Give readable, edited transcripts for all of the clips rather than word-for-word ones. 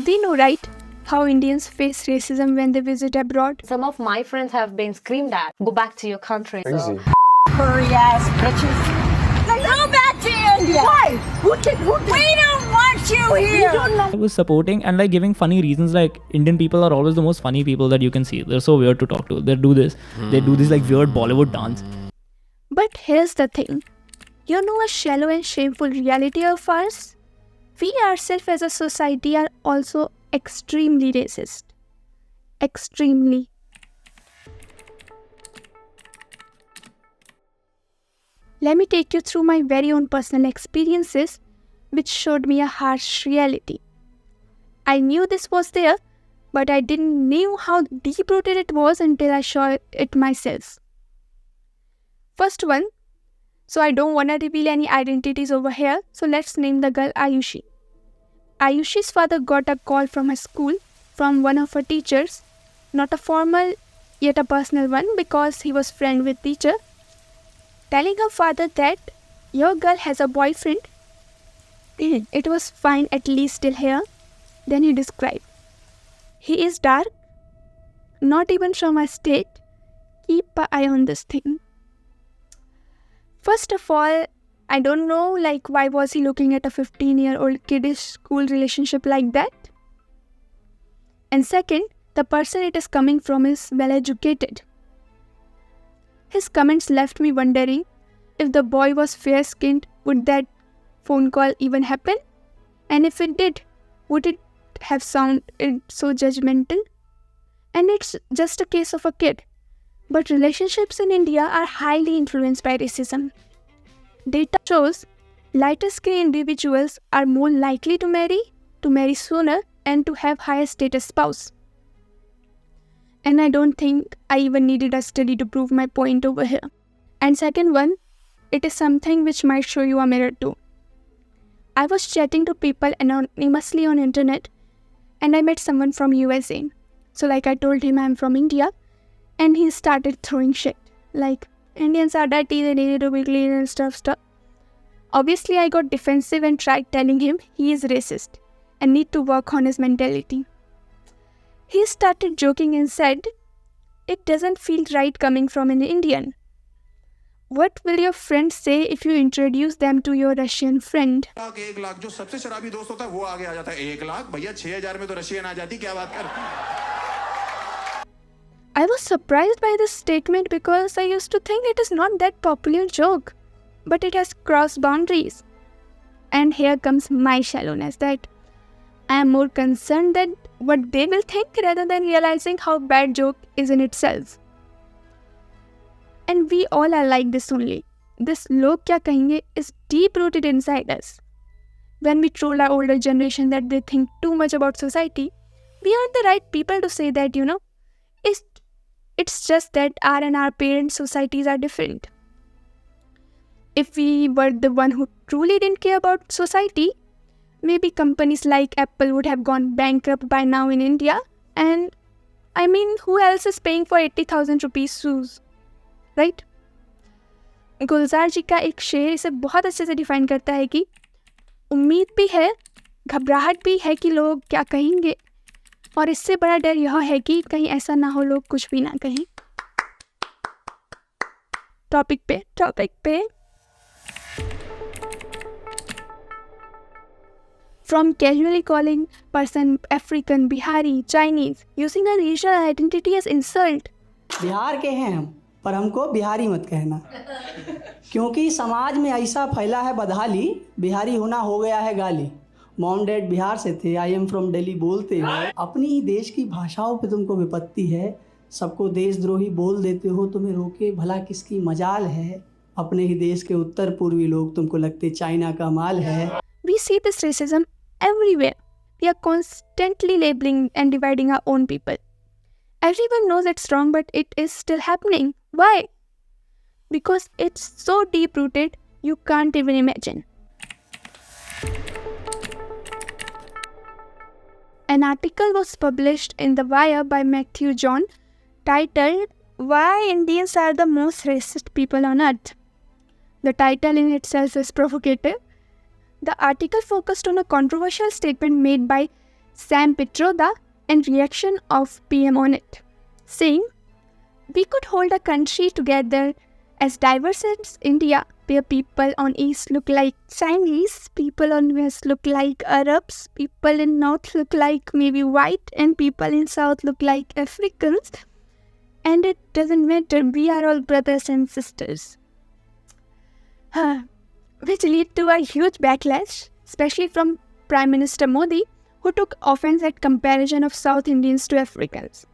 We know, right, how Indians face racism when they visit abroad. Some of my friends have been screamed at. Go back to your country. Crazy. Furry-ass bitches. Go back to India. Why? We don't want you here. I was supporting and like giving funny reasons, like Indian people are always the most funny people that you can see. They're so weird to talk to. They do this like weird Bollywood dance. But here's the thing. You know a shallow and shameful reality of ours? We ourselves as a society are also extremely racist. Extremely. Let me take you through my very own personal experiences, which showed me a harsh reality. I knew this was there, but I didn't know how deep-rooted it was until I saw it myself. First one, so I don't want to reveal any identities over here, so let's name the girl Ayushi. Ayushi's father got a call from her school, from one of her teachers, not a formal yet a personal one because he was friend with teacher, telling her father that your girl has a boyfriend. It was fine at least till here. Then he described, he is dark, not even from our state. Keep an eye on this thing. First of all, I don't know why was he looking at a 15-year-old kiddish school relationship like that? And second, the person it is coming from is well educated. His comments left me wondering if the boy was fair-skinned, would that phone call even happen? And if it did, would it have sounded so judgmental? And it's just a case of a kid. But relationships in India are highly influenced by racism. Data shows lighter-skinned individuals are more likely to marry sooner, and to have higher status spouse. And I don't think I even needed a study to prove my point over here. And second one, it is something which might show you a mirror too. I was chatting to people anonymously on internet, and I met someone from USA. So I told him I'm from India, and he started throwing shit. Indians are dirty, they need to be clean and stuff. Obviously, I got defensive and tried telling him he is racist and need to work on his mentality. He started joking and said, it doesn't feel right coming from an Indian. What will your friends say if you introduce them to your Russian friend? $1 lakh जो सबसे शराबी दोस्त होता है वो आगे आ जाता है $1 लाख भैया 6,000 में तो रशियन आ जाती क्या बात कर I was surprised by this statement because I used to think it is not that popular joke, but it has crossed boundaries. And here comes my shallowness, that I am more concerned that what they will think rather than realizing how bad joke is in itself. And we all are like this only. This log kya kahenge is deep rooted inside us. When we troll our older generation that they think too much about society, we aren't the right people to say that, It's just that our and our parents' societies are different. If we were the one who truly didn't care about society, maybe companies like Apple would have gone bankrupt by now in India. And who else is paying for 80,000 rupees shoes? Right? गुलजार जी का एक शेर इसे बहुत अच्छे से define करता है कि उम्मीद भी है, घबराहट भी है कि लोग क्या कहेंगे, और इससे बड़ा डर यह है कि कहीं ऐसा ना हो लोग कुछ भी ना कहें. टॉपिक पे From casually calling person African, Bihari, Chinese, using a regional identity as insult. Bihar के हैं हम, पर हमको बिहारी मत कहना, क्योंकि समाज में ऐसा फैला है बदहाली, बिहारी होना हो गया है गाली. मॉम डैड बिहार से थे, आई एम फ्रॉम दिल्ली बोलते हो, अपनी ही देश की भाषाओं पे तुमको विपत्ति है, सबको देशद्रोही बोल देते हो, तुम्हें रोके भला किसकी मजाल है, अपने ही देश के उत्तर पूर्वी लोग तुमको लगते चाइना का माल है. We see this racism everywhere. We are constantly labeling and dividing our own people. Everyone knows it's wrong, but it is still happening. Why? Because it's so deep-rooted, you can't even imagine. An article was published in The Wire by Matthew John, titled, Why Indians Are the Most Racist People on Earth. The title in itself is provocative. The article focused on a controversial statement made by Sam Pitroda, and reaction of PM on it, saying, "We could hold a country together as diverse as India, where people on East look like Chinese, people on West look like Arabs, people in North look like maybe white, and people in South look like Africans. And it doesn't matter, we are all brothers and sisters." Which led to a huge backlash, especially from Prime Minister Modi, who took offense at comparison of South Indians to Africans.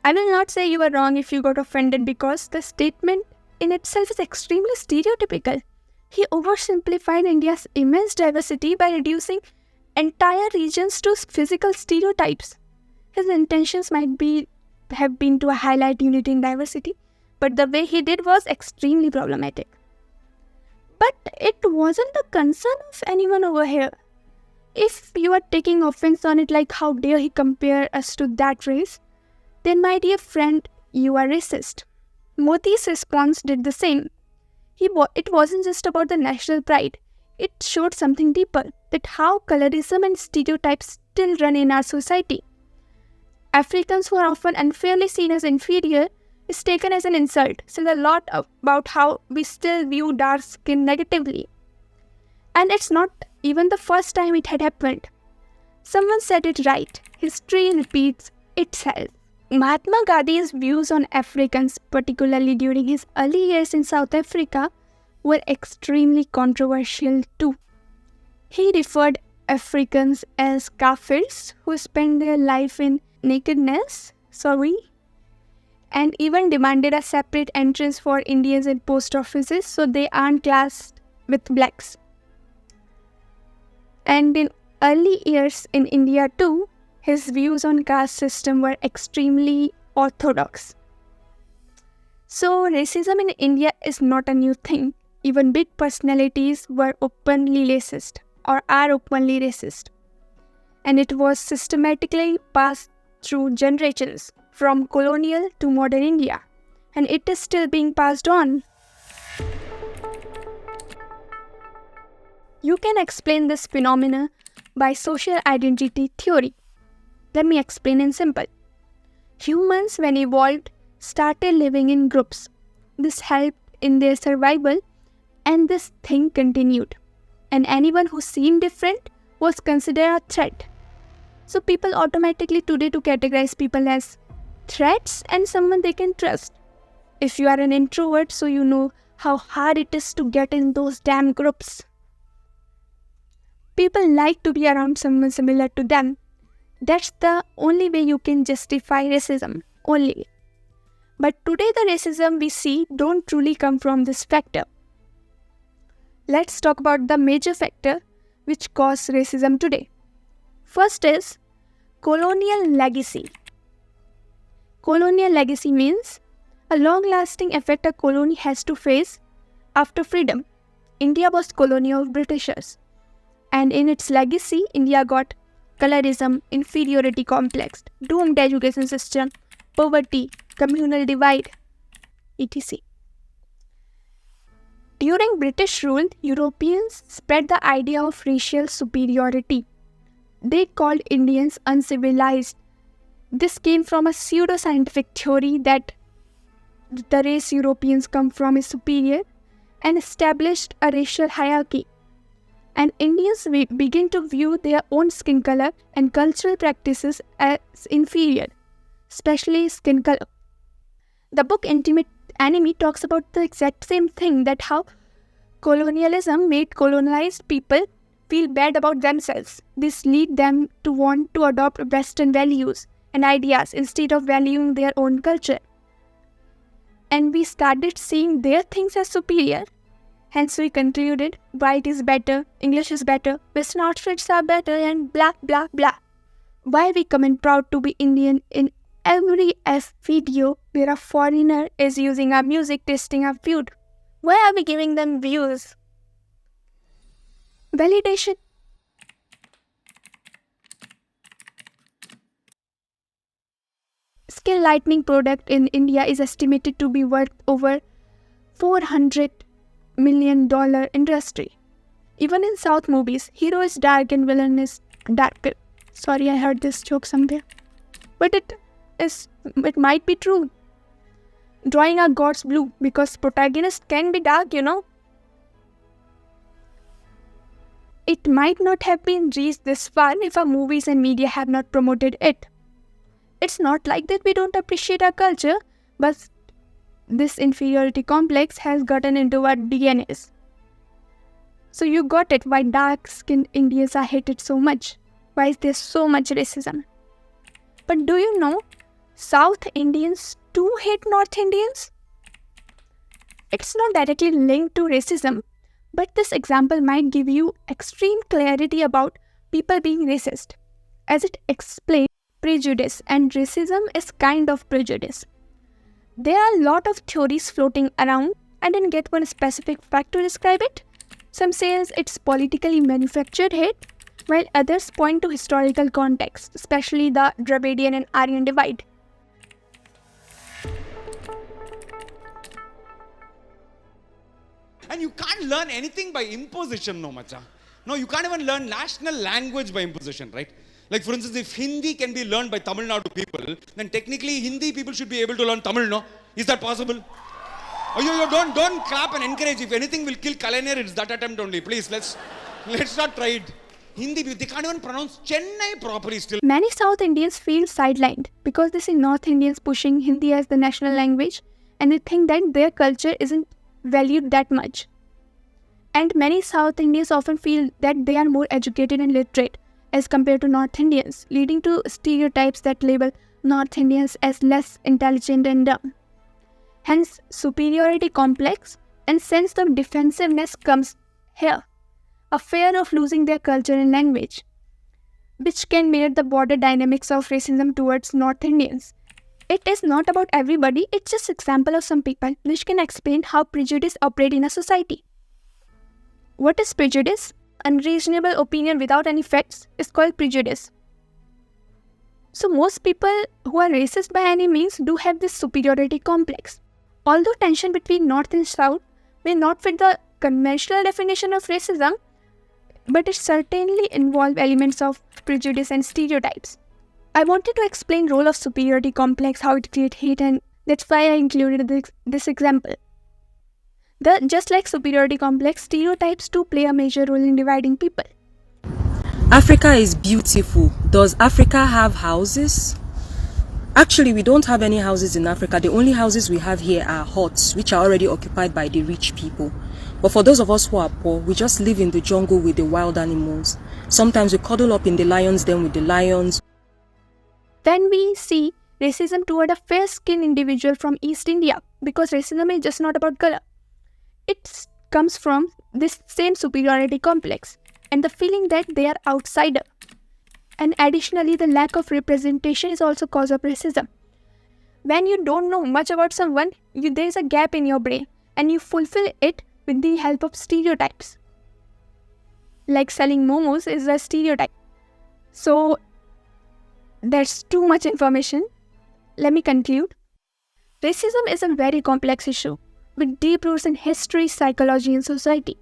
I will not say you are wrong if you got offended, because the statement in itself is extremely stereotypical. He oversimplified India's immense diversity by reducing entire regions to physical stereotypes. His intentions might have been to highlight unity in diversity, but the way he did was extremely problematic. But it wasn't the concern of anyone over here. If you are taking offense on it, like how dare he compare us to that race, then my dear friend, you are racist. Modi's response did the same. It wasn't just about the national pride. It showed something deeper, that how colorism and stereotypes still run in our society. Africans, who are often unfairly seen as inferior, is taken as an insult. Says a lot about how we still view dark skin negatively. And it's not even the first time it had happened. Someone said it right. History repeats itself. Mahatma Gandhi's views on Africans, particularly during his early years in South Africa, were extremely controversial too. He referred Africans as kafirs who spend their life in nakedness, and even demanded a separate entrance for Indians in post offices so they aren't classed with blacks. And in early years in India too, his views on caste system were extremely orthodox. So racism in India is not a new thing. Even big personalities were openly racist or are openly racist. And it was systematically passed through generations, from colonial to modern India. And it is still being passed on. You can explain this phenomena by social identity theory. Let me explain in simple. Humans, when evolved, started living in groups. This helped in their survival, and this thing continued. And anyone who seemed different was considered a threat. So people automatically today to categorize people as threats and someone they can trust. If you are an introvert, so you know how hard it is to get in those damn groups. People like to be around someone similar to them. That's the only way you can justify racism, only. But today the racism we see don't truly come from this factor. Let's talk about the major factor which cause racism today. First is colonial legacy. Colonial legacy means a long-lasting effect a colony has to face after freedom. India was colony of Britishers, and in its legacy, India got colorism, inferiority complex, doomed education system, poverty, communal divide, etc. During British rule, Europeans spread the idea of racial superiority. They called Indians uncivilized. This came from a pseudo-scientific theory that the race Europeans come from is superior, and established a racial hierarchy. And Indians begin to view their own skin color and cultural practices as inferior, especially skin color. The book Intimate Enemy talks about the exact same thing, that how colonialism made colonized people feel bad about themselves. This led them to want to adopt Western values and ideas instead of valuing their own culture. And we started seeing their things as superior. Hence we concluded white is better, English is better, Western outfits are better, and blah blah blah. Why we comment proud to be Indian in every F video where a foreigner is using our music, tasting our food? Why are we giving them views? Validation. Skin lightening product in India is estimated to be worth over $400 million industry. Even in South movies, hero is dark and villain is dark people. Sorry, I heard this joke somewhere. But it might be true. Drawing our gods blue because protagonists can be dark, It might not have been reached this far if our movies and media have not promoted it. It's not like that we don't appreciate our culture, but this inferiority complex has gotten into our DNAs. So you got it, why dark-skinned Indians are hated so much. Why is there so much racism? But do you know, South Indians too hate North Indians? It's not directly linked to racism, but this example might give you extreme clarity about people being racist, as it explains prejudice, and racism is kind of prejudice. There are a lot of theories floating around. I didn't get one specific fact to describe it. Some say it's politically manufactured hate, while others point to historical context, especially the Dravidian and Aryan divide. And you can't learn anything by imposition, no, macha. No, you can't even learn national language by imposition, right? Like, for instance, if Hindi can be learned by Tamil Nadu people, then technically Hindi people should be able to learn Tamil, no? Is that possible? Oh, don't clap and encourage. If anything will kill Kalainer, it's that attempt only. Please, let's not try it. Hindi, they can't even pronounce Chennai properly still. Many South Indians feel sidelined because they see North Indians pushing Hindi as the national language, and they think that their culture isn't valued that much. And many South Indians often feel that they are more educated and literate as compared to North Indians, leading to stereotypes that label North Indians as less intelligent and dumb. Hence, superiority complex and sense of defensiveness comes here. A fear of losing their culture and language, which can mirror the broader dynamics of racism towards North Indians. It is not about everybody, it's just an example of some people, which can explain how prejudice operates in a society. What is prejudice? Unreasonable opinion without any facts is called prejudice. So most people who are racist by any means do have this superiority complex. Although tension between North and South may not fit the conventional definition of racism, but it certainly involves elements of prejudice and stereotypes. I wanted to explain role of superiority complex, how it creates hate, and that's why I included this example. Just like superiority complex, stereotypes too play a major role in dividing people. Africa is beautiful. Does Africa have houses? Actually, we don't have any houses in Africa. The only houses we have here are huts, which are already occupied by the rich people. But for those of us who are poor, we just live in the jungle with the wild animals. Sometimes we cuddle up in the lion's den with the lions. Then we see racism toward a fair-skinned individual from East India, because racism is just not about color. It comes from this same superiority complex and the feeling that they are outsider. And additionally, the lack of representation is also cause of racism. When you don't know much about someone, there is a gap in your brain and you fulfill it with the help of stereotypes. Like selling momos is a stereotype. So, there's too much information. Let me conclude. Racism is a very complex issue with deep roots in history, psychology, and society.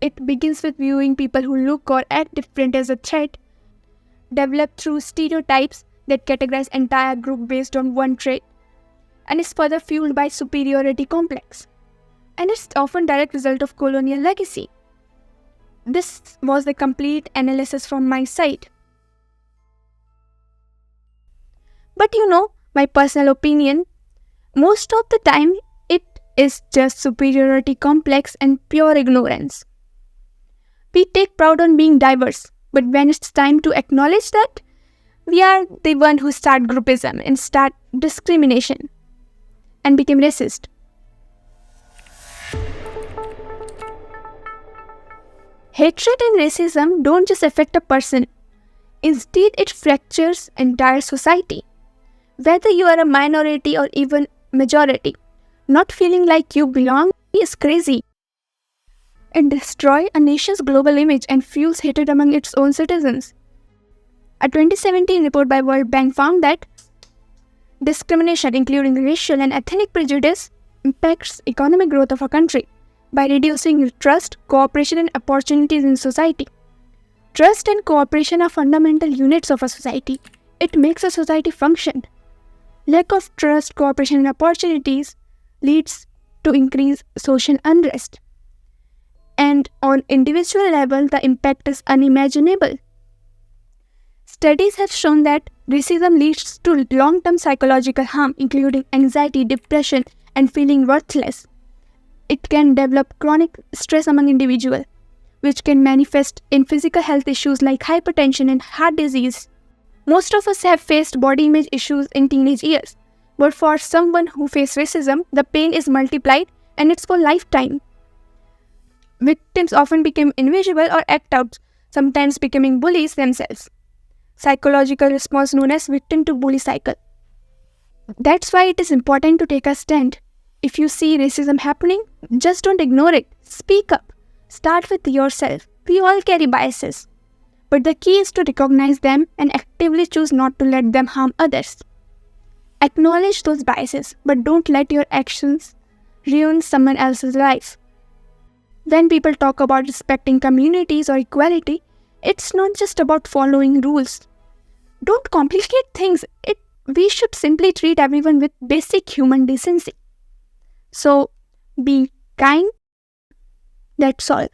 It begins with viewing people who look or act different as a threat, developed through stereotypes that categorize entire group based on one trait, and is further fueled by superiority complex. And it's often direct result of colonial legacy. This was the complete analysis from my side. But my personal opinion, most of the time it is just superiority complex and pure ignorance. We take pride on being diverse, but when it's time to acknowledge that, we are the one who start groupism and start discrimination and became racist. Hatred and racism don't just affect a person. Instead, it fractures entire society. Whether you are a minority or even majority, not feeling like you belong is crazy. It destroys a nation's global image and fuels hatred among its own citizens. A 2017 report by World Bank found that discrimination, including racial and ethnic prejudice, impacts economic growth of a country by reducing trust, cooperation, and opportunities in society. Trust and cooperation are fundamental units of a society. It makes a society function. Lack of trust, cooperation, and opportunities leads to increased social unrest. And on individual level, the impact is unimaginable. Studies have shown that racism leads to long-term psychological harm, including anxiety, depression, and feeling worthless. It can develop chronic stress among individuals, which can manifest in physical health issues like hypertension and heart disease. Most of us have faced body image issues in teenage years, but for someone who faces racism, the pain is multiplied and it's for lifetime. Victims often become invisible or act out, sometimes becoming bullies themselves. Psychological response known as victim to bully cycle. That's why it is important to take a stand. If you see racism happening, just don't ignore it. Speak up. Start with yourself. We all carry biases. But the key is to recognize them and actively choose not to let them harm others. Acknowledge those biases, but don't let your actions ruin someone else's life. When people talk about respecting communities or equality, it's not just about following rules. Don't complicate things. We should simply treat everyone with basic human decency. So, be kind. That's all.